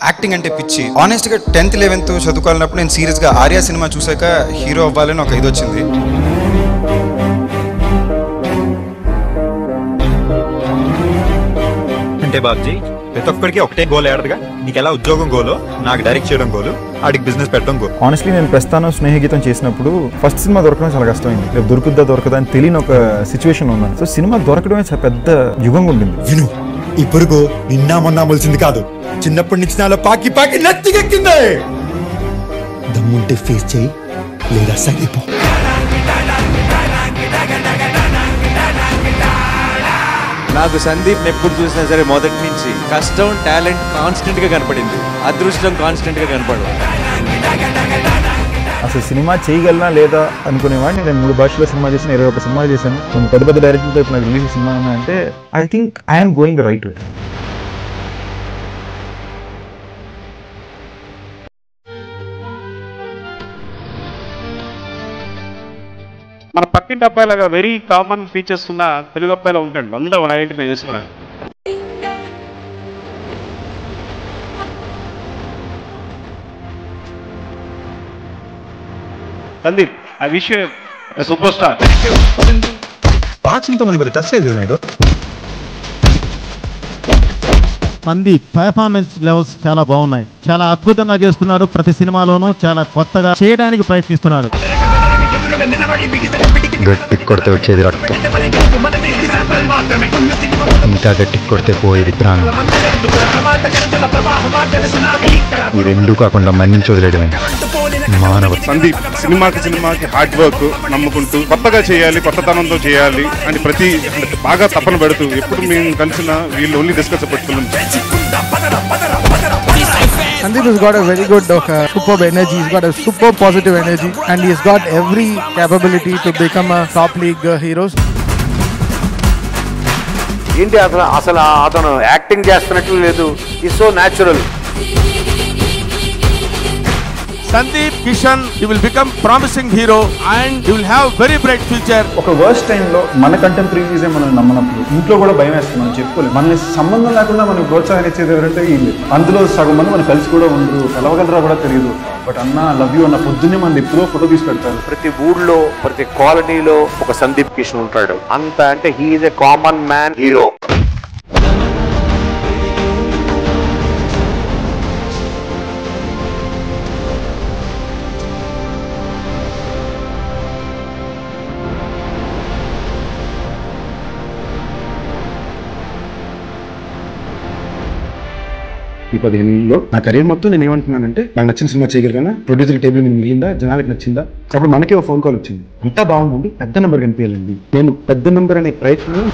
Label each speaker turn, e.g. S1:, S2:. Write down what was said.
S1: Acting అంటే పిచ్చి. Honest గా 10th 11th చదువుకోవాలన్నప్పుడు నేను సీరియస్ గా ఆర్యా సినిమా చూసాక హీరో అవ్వాలని ఒక ఇది వచ్చింది.
S2: అంటే బాబ్జీ ప్రతి ఒక్కరికి ఒకటే గోల్ ఏడదుగా. నీకు ఎలా ఉద్యోగం గోలు, నాకు డైరెక్ట్ చేయడం గోలు, ఆడికి బిజినెస్ పెట్టడం గోల్.
S3: ఆనెస్ట్లీ నేను ప్రస్థానం స్నేహగీతం చేసినప్పుడు ఫస్ట్ సినిమా దొరకడం చాలా కష్టమైంది. రేపు దొరకదా అని తెలియని ఒక సిచ్యువేషన్ ఉన్నాను. సో సినిమా దొరకడమే చాలా పెద్ద యుగంగా ఉండింది.
S4: విను, ఈ పురుగు నిన్నా మొన్నా మొలిసింది కాదు, చిన్నప్పటి నుంచి నాలో పాకి పాకి నత్తికెక్కింది. దమ్ముంటే ఫేస్ చేయి, లేదా సరిపో.
S5: నాకు సందీప్ ఎప్పుడు చూసినా సరే మొదటి నుంచి కష్టం, టాలెంట్ కాన్స్టెంట్ గా కనపడింది, అదృష్టం కాన్స్టెంట్ గా కనపడదు.
S3: అసలు సినిమా చేయగలనా లేదా అనుకునేవాడిని. నేను 3 భాషల్లో సినిమా చేశాను, 21 సినిమా చేశాను. కొన్ని పెద్ద పెద్ద డైరెక్టర్తో ఇప్పుడు నాకు రిలీజ్ సినిమా అంటే I think I'm going the right way.
S6: మన పక్కింటి అబ్బాయిలాగా వెరీ కామన్ ఫీచర్స్ ఉన్న తెలుగు అబ్బాయిలో ఉంటాడు, అందరూ ఐడెంటిఫై చేసుకున్నాను. Sandeep, I wish you super star.
S7: Sandeep performance levels చాలా బాగున్నాయి, చాలా అద్భుతంగా చేస్తున్నారు. ప్రతి సినిమాలోనూ చాలా కొత్తగా చేయడానికి ప్రయత్నిస్తున్నారు.
S8: గట్టి కొడితే వచ్చేది రక్తం, ఇంకా గట్టి కొడితే పోయేది ప్రాణం. ఈ రెండు కాకుండా మన్నించి వదిలేయడమే మానవ.
S6: సందీప్ సినిమాకి హార్డ్ వర్క్ నమ్ముకుంటూ కొత్తగా చేయాలి, కొత్తతనంతో చేయాలి అని బాగా తపన పెడుతూ ఎప్పుడు మేము కలిసిన వీళ్ళు ఓన్లీ డిస్కస్ పెట్టుకున్నాం.
S9: Sandeep has got a very good superb energy. He's got a super positive energy and he's got every capability to become a top league hero.
S10: ఏంటి అసలు అతను యాక్టింగ్ చేస్తున్నట్లు లేదు, it's so natural.
S11: Sandeep Kishan, he will become promising hero and he will have very bright future.
S3: ఒక worst టైంలో మన కంటెంపరీసే మనం నమ్మనప్పుడు ఇంట్లో కూడా భయం వేస్తుంది. మనం చెప్పుకోలేదు, మన సంబంధం లేకుండా మనకు ప్రోత్సాహం ఇచ్చేది ఎవరంటే వీళ్ళు. అందులో సగం మంది మనం కలిసి కూడా ఉండరు, కలవగలరా కూడా తెలియదు. బట్ అన్న లవ్ యూ అన్న పొద్దున్నే మన ఎప్పుడో ఫోటో తీసి పెడతారు.
S10: ప్రతి ఊళ్ళో ప్రతి కాలనీలో ఒక సందీప్ కిషన్ ఉంటాడు. అంత అంటే he is a common man hero.
S3: ఈ 15 ఏళ్ళలో నా కెరీర్ మొత్తం నేను ఏమంటున్నానంటే, నాకు నచ్చిన సినిమా చేయగలిగినా, ప్రొడ్యూసర్ టేబుల్ మీద మిగిలిందా, జనాలకు నచ్చిందా. అప్పుడు మనకే ఒక ఫోన్ కాల్ వచ్చింది, అంతా బాగుందండి, పెద్ద నెంబర్ కనిపించాలండి. నేను పెద్ద నెంబర్ అనే ప్రయత్నం